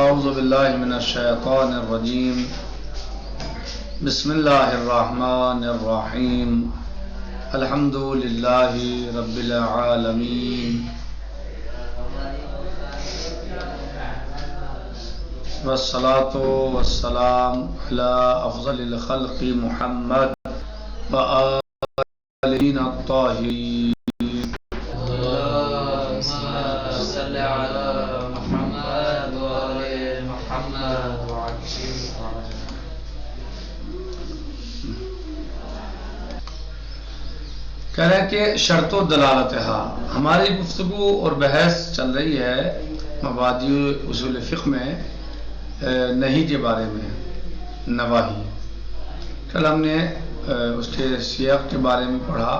اعوذ باللہ من الشیطان الرجیم بسم اللہ الرحمن الرحیم الحمد للہ رب العالمین والصلاة والسلام علی افضل الخلق محمد وآلہ الطاہرین کہہ رہے ہیں کہ شرط و دلالتہا. ہماری گفتگو اور بحث چل رہی ہے مبادی اصول فقہ میں نہیں کے بارے میں، نواہی. کل ہم نے اس کے سیاق کے بارے میں پڑھا،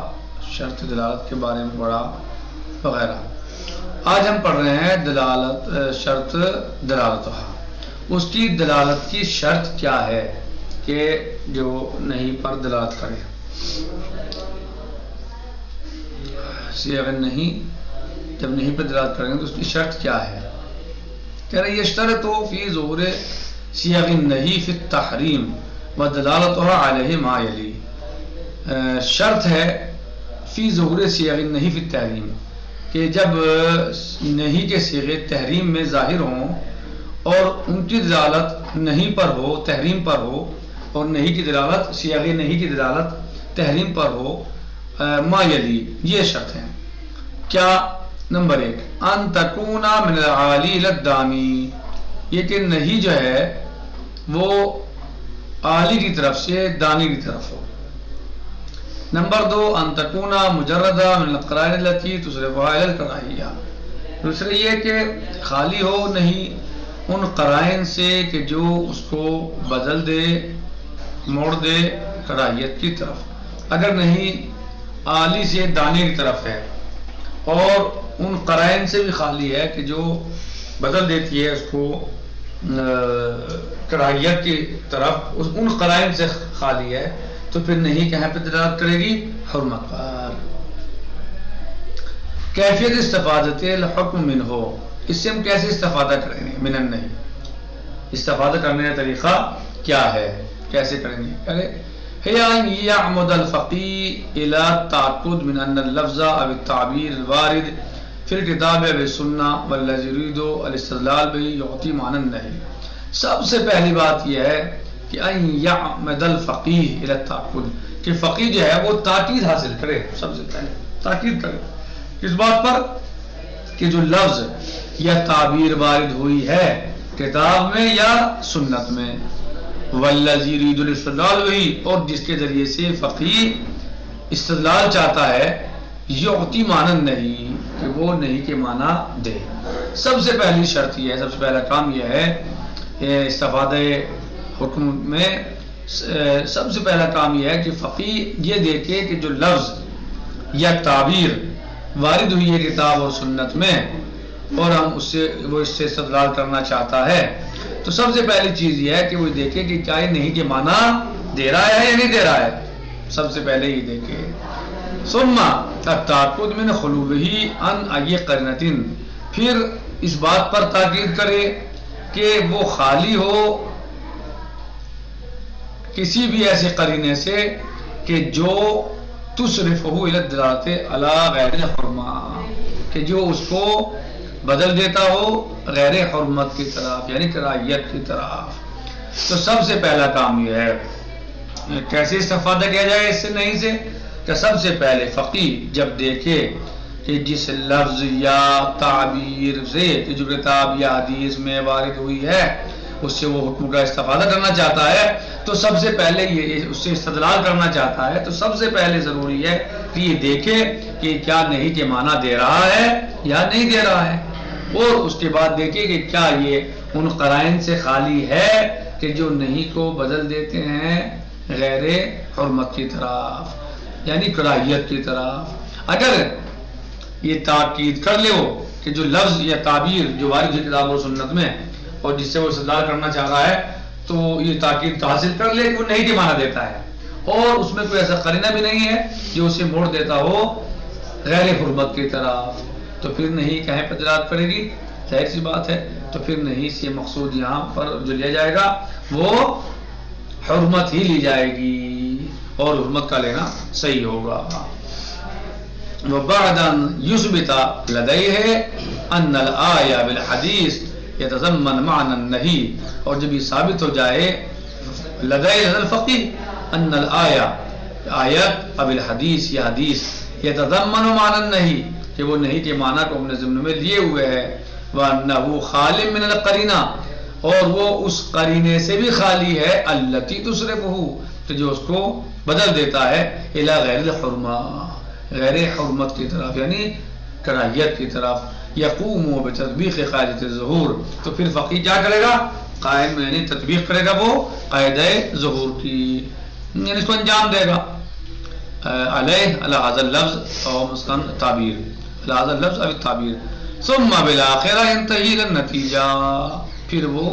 شرط دلالت کے بارے میں پڑھا وغیرہ. آج ہم پڑھ رہے ہیں دلالت، شرط دلالتہا. اس کی دلالت کی شرط کیا ہے کہ جو نہیں پر دلالت کرے. سیاق نہیں، جب نہیں پر دلالت کریں گے تو اس کی شرط کیا ہے. کہہ رہے یشترط فی ظہور سیاق النہی فی التحریم و دلالتها علیہ ما یلی. شرط ہے فی ظہور سیاق النہی فی التحریم کہ جب نہیں کے صیغے تحریم میں ظاہر ہوں اور ان کی دلالت نہیں پر ہو، تحریم پر ہو، اور نہیں کی دلالت، سیاق نہیں کی دلالت تحریم پر ہو، ما یلی، یہ شرط ہے. کیا؟ نمبر 1 ان تکونا من العالی للدانی، یہ کہ نہیں جو ہے وہ عالی کی طرف سے دانی کی طرف ہو. نمبر 2 ان تکونا مجردہ من القرائن التي تصرفها الى الکراہیہ. دوسرے یہ کہ خالی ہو نہیں ان قرائن سے کہ جو اس کو بدل دے، موڑ دے کراہیت کی طرف. اگر نہیں عالی سے دانی کی طرف ہے اور ان قرائن سے بھی خالی ہے کہ جو بدل دیتی ہے اس کو کراہیت کی طرف، ان قرائن سے خالی ہے، تو پھر نہیں کہاں پہ دلالت کرے گی؟ حرمت پر. کیفیت استفادت الحکم منہ، اس سے ہم کیسے استفادہ کریں گے؟ من النہی، استفادہ کرنے کا طریقہ کیا ہے، کیسے کریں گے؟ هي أن يعمد الفقيه إلى التأكد من أن اللفظ أو التعبير الوارد في الكتاب والسنة والذي يريد الاستدلال به يعطي معنى النهي. سب سے پہلی بات یہ ہے کہ أن يعمد الفقيه إلى التأكد، کہ فقیہ جو ہے وہ تاکید حاصل کرے. سب سے پہلے تاکید کرے کس بات پر؟ کہ جو لفظ یا تعبیر وارد ہوئی ہے کتاب میں یا سنت میں، والذی یرید الاستدلال وہی، اور جس کے ذریعے سے فقیہ استدلال چاہتا ہے، یعطی معنی نہیں، کہ وہ نہیں کے معنی دے. سب سے پہلی شرط یہ ہے، سب سے پہلا کام یہ ہے استفادہ حکم میں. سب سے پہلا کام یہ ہے کہ فقیہ یہ دیکھے کہ جو لفظ یا تعبیر وارد ہوئی ہے کتاب اور سنت میں اور ہم اس سے استدلال کرنا چاہتا ہے، تو سب سے پہلی چیز یہ ہے کہ وہ دیکھے کہ کیا یہ نہیں کے معنی دے رہا ہے یا نہیں دے رہا ہے. سب سے پہلے یہ دیکھے. ثم التأکد من خلوہ عن ای قرینۃ، پھر اس بات پر تاکید کرے کہ وہ خالی ہو کسی بھی ایسے قرینے سے کہ جو تصرفہ الی الدلالۃ علی غیر الحرمہ، کہ جو اس کو بدل دیتا ہو غیر حرمت کی طرف، یعنی کراہیت کی طرف. تو سب سے پہلا کام یہ ہے کیسے استفادہ کیا جائے اس سے نہیں سے، کہ سب سے پہلے فقیہ جب دیکھے کہ جس لفظ یا تعبیر سے کہ جو کتاب یا حدیث میں وارد ہوئی ہے اس سے وہ حکم کا استفادہ کرنا چاہتا ہے، تو سب سے پہلے یہ اس سے استدلال کرنا چاہتا ہے، تو سب سے پہلے ضروری ہے کہ یہ دیکھے کہ کیا نہیں کے معنی دے رہا ہے یا نہیں دے رہا ہے، اور اس کے بعد دیکھیں کہ کیا یہ ان قرائن سے خالی ہے کہ جو نہیں کو بدل دیتے ہیں غیر حرمت کی طرف، یعنی کراہیت کی طرف. اگر یہ تاکید کر لے وہ کہ جو لفظ یا تعبیر جو وارد ہے کتاب اور سنت میں اور جس سے وہ استدلال کرنا چاہ رہا ہے، تو یہ تاکید حاصل کر لے کہ وہ نہیں کے معنی دیتا ہے اور اس میں کوئی ایسا قرینہ بھی نہیں ہے جو اسے موڑ دیتا ہو غیر حرمت کی طرف، تو پھر نہیں کہیں پہ دلالت کرے گی؟ ظاہر سی بات ہے. تو پھر نہیں سے مقصود یہاں پر جو لیا جائے گا وہ حرمت ہی لی جائے گی اور حرمت کا لینا صحیح ہوگا. وبعد ان يثبت لديه ان الآية بالحديث يتضمن معنى النهي، اور جب یہ ثابت ہو جائے لديه الفقيه ان الآية آیت اب الحدیث یا حدیث يتضمن معنى النهي کہ وہ نہیں کے معنی کو اپنے ضمن میں لیے ہوئے ہے، وانه خال من القرینہ اور وہ اس قرینے سے بھی خالی ہے التي تصرفه تو جو اس کو بدل دیتا ہے الى غیر الحرمہ غیر حرمت کی طرف یعنی کراہیت کی طرف. یقوم بتطبیق قاعدۃ الظہور تو پھر فقیہ کیا کرے گا قائم یعنی تطبیق کرے گا وہ قاعدہ ظہور کی یعنی اس کو انجام دے گا. علیہ علی هذا اللفظ او مسکن تعبیر علی هذا اللفظ او التعبیر ثم بالآخرہ ينتهي الى النتیجہ پھر وہ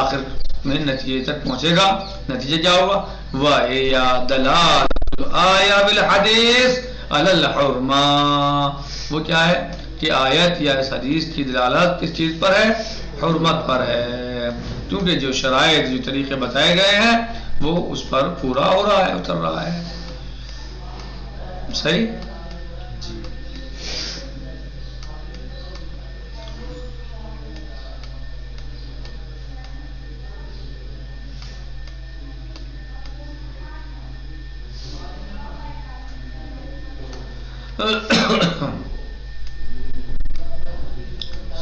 آخر میں نتیجے تک پہنچے گا. نتیجہ کیا ہوگا وَهِيَ دَلَالَةُ الْآيَةِ بِالْحَدِيثِ عَلَى الْحُرْمَةِ وہ کیا ہے کہ آیت یا اس حدیث کی دلالت کس چیز پر ہے حرمت پر ہے کیونکہ جو شرائط جو طریقے بتائے گئے ہیں وہ اس پر پورا ہو رہا ہے اتر رہا ہے. صحیح.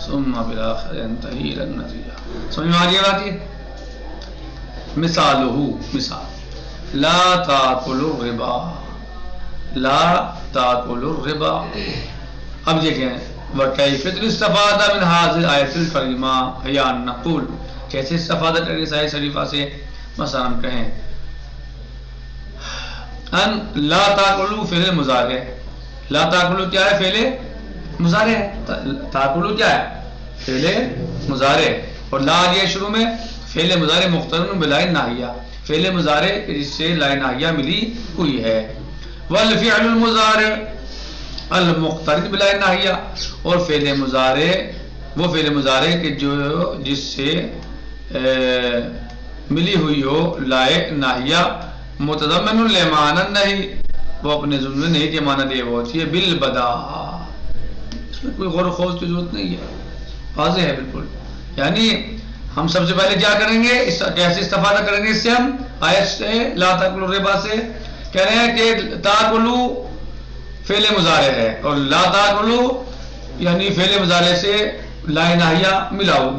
ثم بالآخر ينتهي الى النتیجہ سمجھ میں آ رہی بات. یہ مثال لا تاکلوا الربا لا تاکلوا الربا. اب دیکھیں وکیفیۃ الاستفادہ من هذه الآیۃ الکریمہ ہی ان نقول کیسے استفادہ کریں اس آیت شریفہ سے. مثلا ہم کہیں ان لا تاکلوا فعل مضارع لا تاکلوا کیا ہے فعل مضارع ہے. تاکلوا کیا ہے فعل مضارع اور لا آ گیا شروع میں فعل مضارع مقترن بلا ناہیہ فعل مضارع جس سے لا ناہیہ ملی ہوئی ہے. والفعل المضارع المقترن بلا ناہیہ اور فعل مضارع وہ فعل مضارع کہ جو جس سے ملی ہوئی ہو لائے ناہیہ متضمن لمعنى النہی وہ اپنے ضمن میں نہیں کے معنی دے وہ ہوتی ہے بالبدا. اس میں کوئی غور و خوض کی ضرورت نہیں ہے واضح ہے بالکل. یعنی ہم سب سے پہلے کیا کریں گے کیسے استفادہ کریں گے اس سے ہم آیت سے لا تاکلوا الربا سے کہہ رہے ہیں کہ تاکلوا فعل مضارع ہے اور لا تاکلوا یعنی فعل مضارع سے لا ناہیہ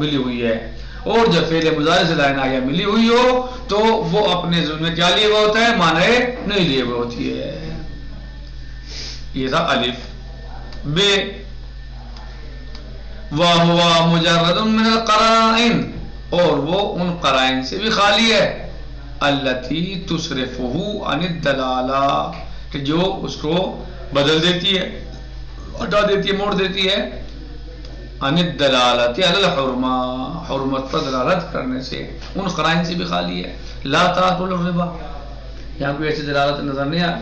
ملی ہوئی ہے اور جب فعل مضارع سے لا ناہیہ ملی ہوئی ہو تو وہ اپنے ضمن میں کیا لیے ہوا ہوتا ہے معنی نہیں لیے ہوئے ہوتی ہے. یہ تھا الف. ب وَهُوَ مُجَرَّدٌ مِّنَ الْقَرَائِنِ اور وہ ان قرائن سے بھی خالی ہے الَّتِي تُصْرِفُهُ عَنِ الدَّلَالَةِ کہ جو اس کو بدل دیتی ہے ہٹا دیتی ہے موڑ دیتی ہے عَنِ الدَّلَالَةِ عَلَى الْحُرْمَةِ حرمت پر دلالت کرنے سے ان قرائن سے بھی خالی ہے. لا تاکلوا الربا یہاں کوئی ایسی دلالت نظر نہیں آ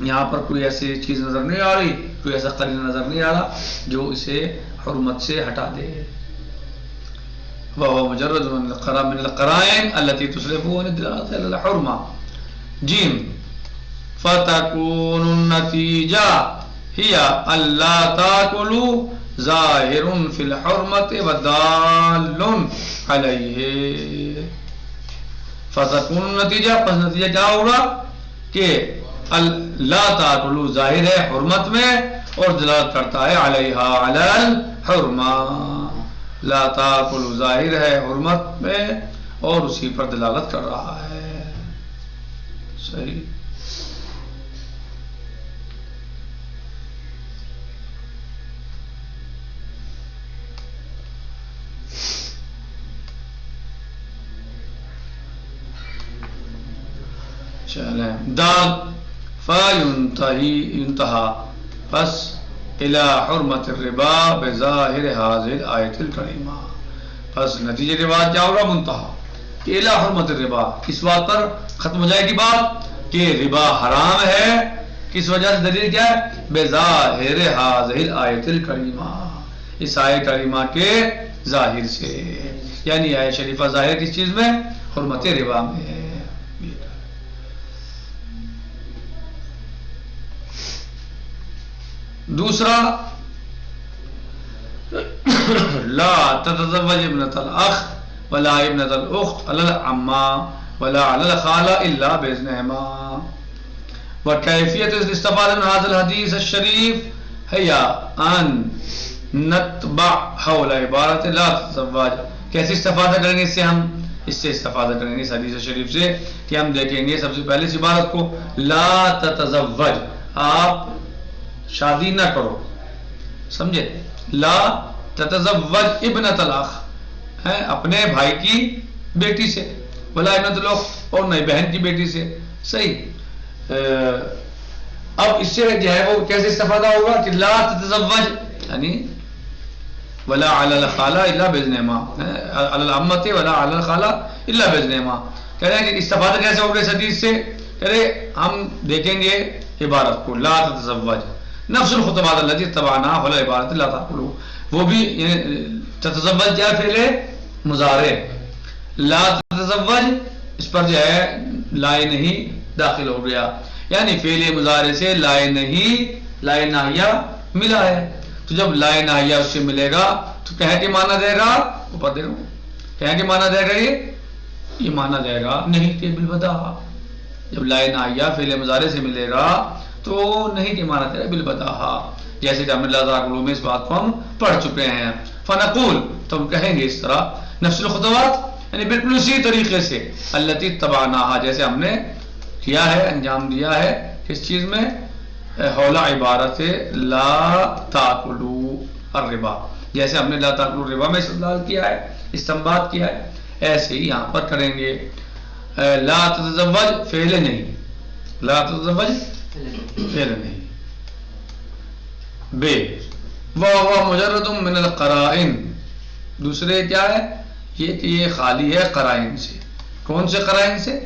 یہاں پر کوئی ایسی چیز نظر نہیں آ رہی کوئی ایسا قرینہ نظر نہیں آ رہا جو اسے حرمت سے ہٹا دے. وَهُوَ مُجَرَّدٌ مِّنَ الْقَرَائِنِ الَّتِي تُصْرِفُهُ عَنِ الدَّلَالَةِ عَلَى الْحُرْمَةِ. جیم فَتَكُونُ النَّتِيجَةُ هِيَ أَلَّا تَأْكُلُوا ظَاهِرٌ فِي الْحُرْمَةِ وَدَالٌ عَلَيْهِ. فَتَكُونُ النَّتِيجَةُ پس نتیجہ کیا ہوگا کہ لا تاکلوا ظاہر ہے حرمت میں اور دلالت کرتا ہے علیہا علی الحرمہ. لا تاکلوا ظاہر ہے حرمت میں اور اسی پر دلالت کر رہا ہے. صحیح. چلیں دال فینتہا پس الى حرمت الربا بظاہر هذه الآیت الکریمہ پس نتیجے کے بعد کیا ہوگا منتہا کہ الى حرمت الربا کس بات پر ختم ہو جائے گی بات کہ ربا حرام ہے. کس وجہ سے دلیل کیا ہے بظاہر هذه الآیت الکریمہ اس آیت کریمہ کے ظاہر سے، یعنی آیت شریفہ ظاہر کس چیز میں؟ حرمت ربا میں. دوسرا لا تتزوج ابنۃ الاخ ولا ابنۃ الاخت علی العمہ ولا علی الخالہ الا باذنہما. وکیفیت الاستفادہ من هذا الحدیث الشریف ہے ان نتبع حول عبارت لا تتزوج. کیسے استفادہ کریں گے اس سے؟ ہم اس سے استفادہ کریں گے اس حدیث شریف سے کہ ہم دیکھیں گے سب سے پہلے اس عبارت کو لا تتزوج، آپ شادی نہ کرو، سمجھے؟ لا تتزوج ابنۃ الاخ ہے اپنے بھائی کی بیٹی سے، ولا ابنۃ الاخت اور نئی بہن کی بیٹی سے. صحیح. اب اس سے جو ہے وہ کیسے استفادہ ہوگا کہ لا تتزوج یعنی ولا علی الخالہ الا باذنہما، علی العمۃ ولا علی الخالہ الا باذنہما. کہہ رہے ہیں کہ استفادہ کیسے ہوگا اس حدیث سے؟ کہہ رہے ہم دیکھیں گے عبارت کو لا تتزوج، نفس الخطبات التي اتبعناها ولا عبارت لا تاکلوا، وہ بھی تتزوج کیا فعل مضارع، لا تتزوج اس پر جو ہے لائے نہیں داخل ہو گیا، یعنی فعل مضارع سے لائے نہیں، لائے ناہیہ ملا ہے. تو جب لائے ناہیہ اس سے ملے گا تو کہہ کے معنی دے گا، اوپر دے گا کہہ کے معنی دے گا، یہ معنی دے گا نہیں کہ بالبدا. جب لائے ناہیہ فعل مضارع سے ملے گا تو نہیں کہ معنی دے گا بالبدا، جیسے کہ ہم نے لا تاکلوا میں اس بات کو ہم پڑھ چکے ہیں. فنقول تو ہم کہیں گے اس طرح نفس الخطوات یعنی بالکل اسی طریقے سے التي اتبعناها جیسے ہم نے کیا ہے، انجام دیا ہے کس چیز میں؟ حول عبارت لا تاکلوا الربا، جیسے ہم نے لا تاکلوا الربا میں استدلال کیا ہے، استنباط کیا ہے، ایسے ہی یہاں پر کریں گے. لا تتزوج فعل نہیں، لا تتزوج فعل نہیں. بے وهو مجرد من القرائن، دوسرے کیا ہے یہ کہ یہ خالی ہے قرائن سے. کون سے قرائن سے؟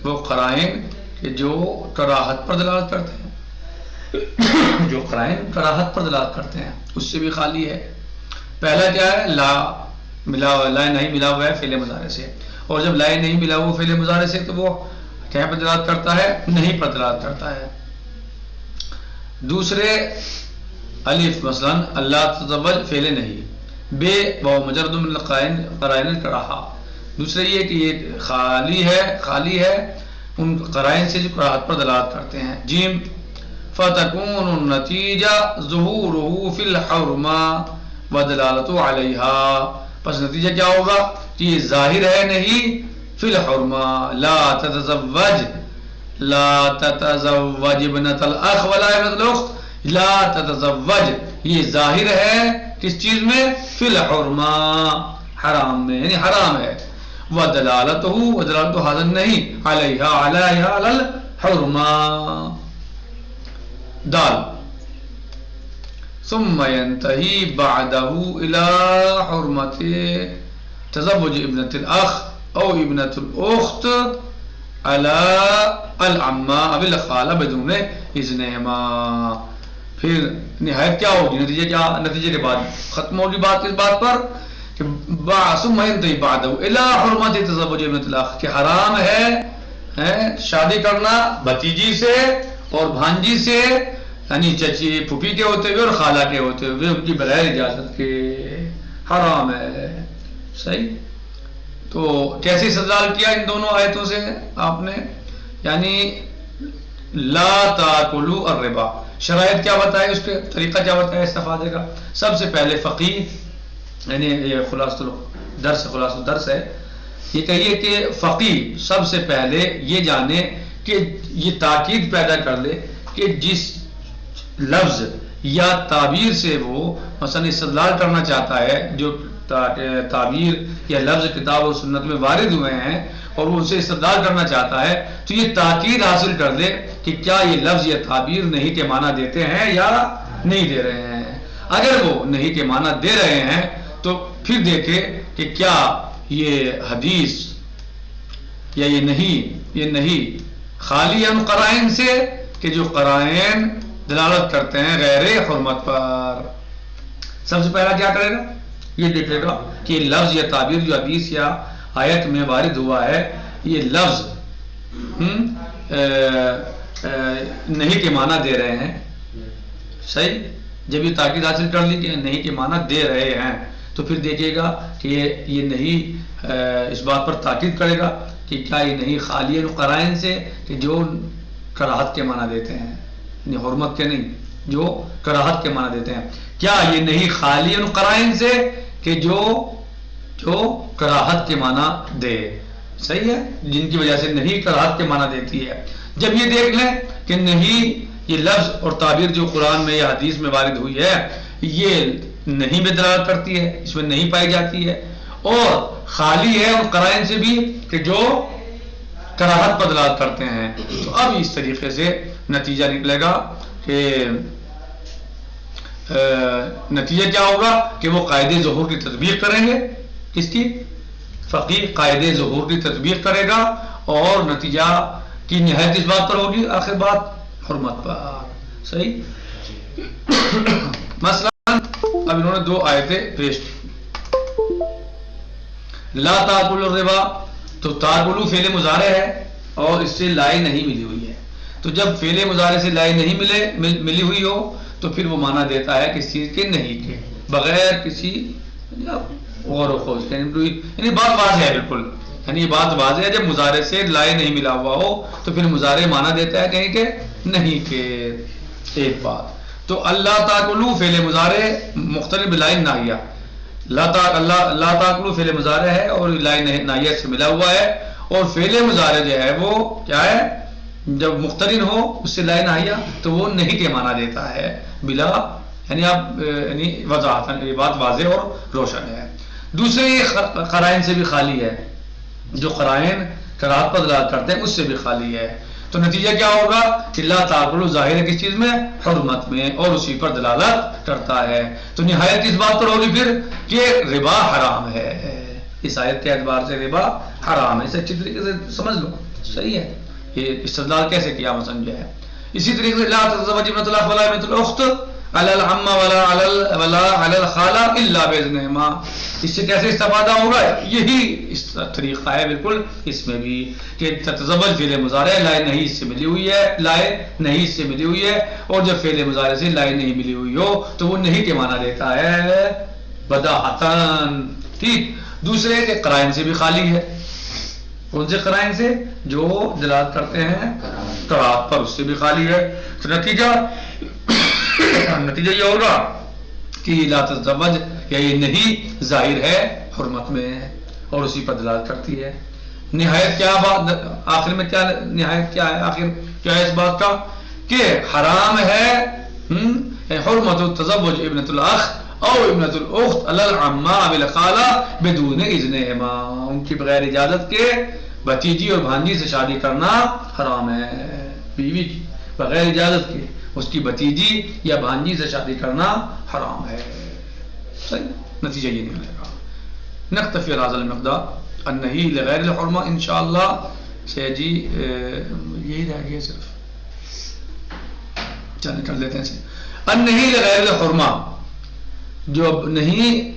وہ قرائن کہ جو کراہت پر دلالت کرتے ہیں، جو قرائن کراہت پر دلالت کرتے ہیں اس سے بھی خالی ہے. پہلا کیا ہے؟ لا ملا ہوا، لا نہیں ملا ہوا ہے فعل مضارع سے، اور جب لا نہیں ملا ہوا فعل مضارع سے تو وہ کیا پر دلالت کرتا ہے؟ نہیں پر دلالت کرتا ہے. دوسرے الف مثلا اللہ تتزوج فعل نہیں، بے وہ مجرد من قرائن الکراہہ، دوسرے یہ کہ یہ خالی ہے ان قرائن سے جو کراہت پر دلالت کرتے ہیں. جیم فتكون النتیجہ ظہورہ فی الحرمہ ودلالت علیہا، پس نتیجہ کیا ہوگا کہ یہ ظاہر ہے نہیں فی الحرمہ. لا تتزوج ابنۃ الاخ ولا ابنۃ الاخت، لا تتزوج یہ ظاہر ہے کس چیز میں؟ فی الحرمہ حرام میں، یعنی حرام ہے. ودلالتہ حاضر نہیں علیہا علی الحرمہ. دال ثم ينتهي بعده الى حرمت تزوج ابنة الاخ او ابنة الاخت على العمہ او الخالہ بدون اذنہما. پھر نہایت کیا ہوگی؟ نتیجہ کیا؟ نتیجے کے بعد ختم ہوگی بات اس بات پر کہ ثم ينتهي بعده الى حرمت تزوج ابنة الاخ کہ حرام ہے شادی کرنا بھتیجی سے اور بھانجی سے، یعنی چچی پھوپھی کے ہوتے ہوئے اور خالہ کے ہوتے ہوئے ان کی بغیر اجازت کے حرام ہے. صحیح. تو کیسے استدلال کیا ان دونوں آیتوں سے آپ نے؟ یعنی لا تاکلوا الربا، شرائط کیا بتائے، اس پہ طریقہ کیا بتایا استفادے کا؟ سب سے پہلے فقیہ یعنی یہ خلاصۃ الدرس ہے، یہ کہیے کہ فقیہ سب سے پہلے یہ جانے کہ یہ تاکید پیدا کر لے کہ جس لفظ یا تعبیر سے وہ مثلا استدلال کرنا چاہتا ہے، جو تعبیر یا لفظ کتاب و سنت میں وارد ہوئے ہیں اور وہ اسے استدلال کرنا چاہتا ہے، تو یہ تاکید حاصل کر دے کہ کیا یہ لفظ یا تعبیر نہیں کے معنی دیتے ہیں یا نہیں دے رہے ہیں. اگر وہ نہیں کے معنی دے رہے ہیں تو پھر دیکھے کہ کیا یہ حدیث یا یہ نہیں خالی ان قرائن سے کہ جو قرائن دلالت کرتے ہیں غیر حرمت پر. سب سے پہلا کیا کرے گا؟ یہ دیکھے گا کہ لفظ یا تعبیر جو حدیث یا آیت میں وارد ہوا ہے یہ لفظ نہیں کے معنی دے رہے ہیں. صحیح. جب یہ تاکید حاصل کر لی کہ نہیں کے معنی دے رہے ہیں تو پھر دیکھیے گا کہ یہ نہیں اس بات پر تاکید کرے گا کہ کیا یہ نہیں خالی قرائن سے کہ جو کراہت کے معنی دیتے ہیں، یعنی حرمت کے نہیں، جو کراہت کے معنی دیتے ہیں. کیا یہ نہیں خالی قرائن سے کہ جو کراہت کے معنی دے. صحیح ہے، جن کی وجہ سے نہیں کراہت کے معنی دیتی ہے. جب یہ دیکھ لیں کہ نہیں یہ لفظ اور تعبیر جو قرآن میں یا حدیث میں وارد ہوئی ہے یہ نہیں میں دلالت کرتی ہے، اس میں نہیں پائی جاتی ہے، اور خالی ہے ان قرائن سے بھی کہ جو کراہت پر دلالت کرتے ہیں، تو اب اس طریقے سے نتیجہ نکلے گا کہ نتیجہ کیا ہوگا کہ وہ قاعدے ظہور کی تطبیق کریں گے. کس کی؟ فقیہ قاعدے ظہور کی تطبیق کرے گا اور نتیجہ کی نہایت اس بات پر ہوگی آخر بات حرمت پر. صحیح. مثلا اب انہوں نے 2 آیتیں پیش کی. لا تاکلوا الربا، تو تاکلوا فعل مضارع ہے اور اس سے لائے نہیں ملی ہوئی ہے. تو جب فعل مضارع سے لائے نہیں ملی ہوئی ہو تو پھر وہ معنی دیتا ہے کس چیز کے؟ نہیں کے، بغیر کسی غور و خوض. یعنی بات واضح ہے بالکل، یعنی یہ بات واضح ہے. جب مضارع سے لائے نہیں ملا ہوا ہو تو پھر مضارع معنی دیتا ہے کہیں کہ نہیں کے. ایک بات تو اللہ تاکلوا فعل مضارع مختلف بلائے ناہیہ. لا تاکلوا فعل مضارع ہے اور لائے ناہیہ سے ملا ہوا ہے، اور فعل مضارع جو ہے وہ کیا ہے؟ جب مقترن ہو اس سے لائے ناہیہ تو وہ نہیں کے معنی دیتا ہے بلا، یعنی آپ یعنی وضاحت، یہ بات واضح اور روشن ہے. دوسرے یہ قرائن سے بھی خالی ہے، جو قرائن کراہت پر دلالت کرتے ہیں اس سے بھی خالی ہے. تو نتیجہ کیا ہوگا کہ لا تاکلوا ظاہر ہے کس چیز میں؟ حرمت میں، اور اسی پر دلالت کرتا ہے. تو نہایت اس بات پر ہوگی پھر کہ ربا حرام ہے. اس آیت کے اعتبار سے ربا حرام ہے. اسے اچھی طریقے سے سمجھ لو. صحیح ہے. یہ استدلال کیسے کیا مثلا جو ہے. اسی طریقے سے لا تتزوج ابنۃ الاخ ولا ابنۃ الاخت علی العمہ ولا علی الخالہ الا باذنہما. اس سے کیسے استفادہ ہوگا؟ یہی اس طریقہ ہے بالکل اس میں بھی کہ تتزوج فعل مضارع لائے نہیں اس سے ملی ہوئی ہے، لائے نہیں اس سے ملی ہوئی ہے، اور جب فعل مضارع سے لائے نہیں ملی ہوئی ہو تو وہ نہیں کے معنی دیتا ہے بداحتاً. ٹھیک. دوسرے کہ قرائن سے بھی خالی ہے. کون سے قرائن سے؟ جو دلالت کرتے ہیں کراہت پر، اس سے بھی خالی ہے. تو نتیجہ یہ ہوگا کہ لا تتزوج یا یہ نہیں ظاہر ہے حرمت میں اور اسی پر دلالت کرتی ہے. نہایت کیا بات آخر میں کیا نہایت کیا ہے؟ آخر کیا ہے اس بات کا کہ حرام ہے حرمت التزوج ابنۃ الاخ او ابنۃ الاخت علی العمہ والخالہ بدون اذنہما. ان کی بغیر اجازت کے بھتیجی اور بھانجی سے شادی کرنا حرام ہے. بیوی کی بغیر اجازت کے اس کی بھتیجی یا بھانجی سے شادی کرنا حرام ہے. صحیح. نتیجہ یہ نکلے گا. نکتفی بہذا المقدار النہی لغیر الحرمہ انشاءاللہ سے جی یہی رہ گیا صرف. چلیں کر لیتے ہیں. النہی لغیر الحرمہ، جو نہیں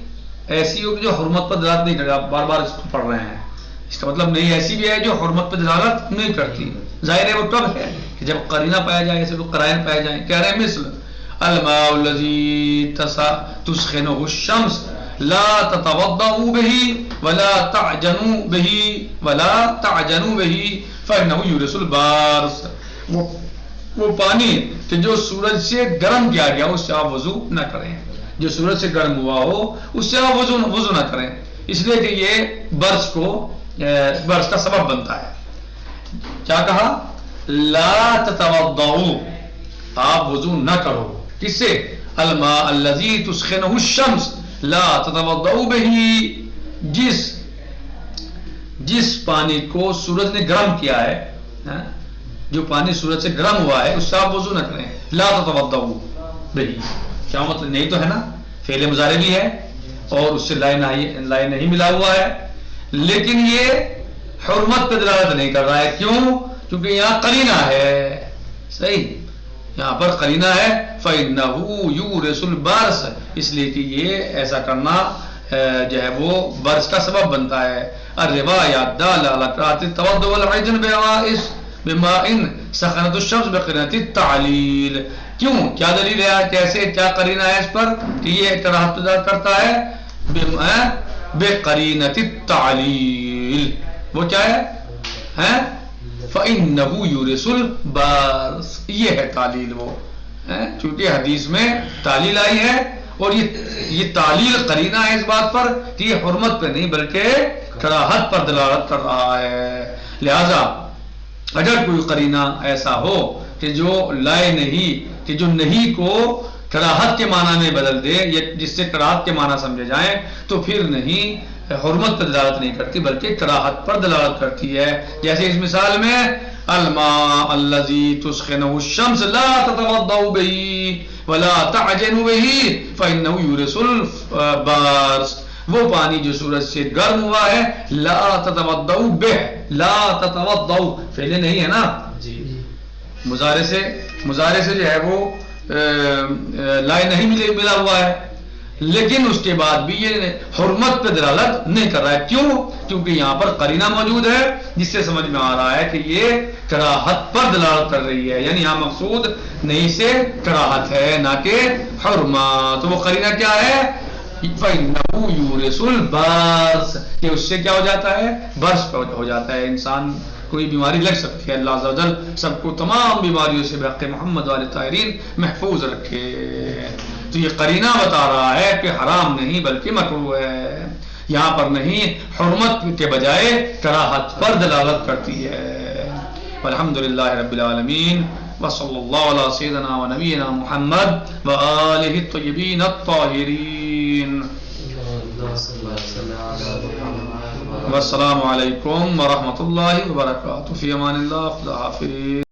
ایسی ہوگی جو حرمت پر دلالت نہیں کرے. آپ بار بار اس کو پڑھ رہے ہیں. اس کا مطلب نہیں ایسی بھی ہے جو حرمت پر دلالت نہیں کرتی. ظاہر ہے وہ کب ہے کہ جب قرینہ پایا جائے، ایسے قرائن پائے جائیں. کہہ رہے ہیں مثل الماء الذي تسخنه الشمس لا تتوضؤوا به ولا تعجنوا به فإنه يورث البارس. وہ پانی کہ جو سورج سے گرم کیا گیا اس سے آپ وضو نہ کریں. جو سورج سے گرم ہوا ہو اس سے آپ وضو نہ کریں، اس لیے کہ یہ برس کا سبب بنتا ہے. کیا کہا؟ لا تتوضؤوا، آپ وضو نہ کرو. کس سے؟ الماء الذي تسخنه الشمس لا تتوضؤوا به، جس پانی کو سورج نے گرم کیا ہے، جو پانی سورج سے گرم ہوا ہے اس سے آپ وضو نہ کریں. لا تتوضؤوا به کیا مطلب؟ نہیں تو ہے نا، فعل مضارع بھی ہے اور اس سے لائے نہیں ملا ہوا ہے، لیکن یہ حرمت پہ دلالت نہیں کر رہا ہے. کیوں؟ کیونکہ یہاں قرینہ ہے. صحیح. یہاں پر قرینہ ہے فَإِنَّهُ يُورِثُ الْبَرْثَ، اس لیے کہ یہ ایسا کرنا جو ہے وہ برس کا سبب بنتا ہے. الروایات دالہ علی کراہۃ التوضؤ والعجن بماء سخنت الشمس بقرینۃ التعلیل. کیوں؟ کیا دلیل ہے؟ کیسے؟ کیا قرینہ ہے اس پر کہ یہ کراہت کرتا ہے؟ بقرینۃ التعلیل. وہ کیا ہے؟ فَإِنَّهُ يُورِثُ الْبَرْثَ، یہ ہے تعلیل. وہ چونکہ حدیث میں تعلیل آئی ہے اور یہ تعلیل قرینہ ہے اس بات پر کہ یہ حرمت پہ نہیں بلکہ کراہت پر دلالت کر رہا ہے. لہذا اگر کوئی قرینہ ایسا ہو کہ جو لائے نہیں، کہ جو نہیں کو کراہت کے معنی میں بدل دے یا جس سے کراہت کے معنی سمجھے جائیں، تو پھر نہیں حرمت پر دلالت نہیں کرتی بلکہ کراہت پر دلالت کرتی ہے. جیسے اس مثال میں الماء الذي تسخنه الشمس لا تتوضؤ به ولا تعجن به فإنه يورث البرص. وہ پانی جو سورج سے گرم ہوا ہے، لا تتوضؤ به، لا تتوضؤ فعل نہیں ہے نا، مضارع سے جو ہے وہ لائے نہیں ملا ہوا ہے، لیکن اس کے بعد بھی یہ حرمت پہ دلالت نہیں کر رہا ہے. کیوں؟ کیونکہ یہاں پر قرینہ موجود ہے جس سے سمجھ میں آ رہا ہے کہ یہ کراہت پر دلالت کر رہی ہے، یعنی یہاں مقصود نہیں سے کراہت ہے نہ کہ حرمت. تو وہ قرینہ کیا ہے؟ فَإِنَّهُ يُورِثُ الْبَرْصَ، کہ اس سے کیا ہو جاتا ہے؟ برس ہو جاتا ہے. انسان کوئی بیماری لگ سکتی ہے، اللہ عز و جل سب کو تمام بیماریوں سے بحق محمد والے طاہرین محفوظ رکھے. تو یہ قرینہ بتا رہا ہے کہ حرام نہیں بلکہ مکروہ ہے. یہاں پر نہیں، حرمت کے بجائے کراہت پر دلالت کرتی ہے. والحمدللہ رب العالمین، وصلی اللہ علی سیدنا و نبینا محمد و آلہ الطیبین الطاہرین. والسلام علیکم ورحمۃ اللہ وبرکاتہ. فی امان اللہ. خدا حافظ.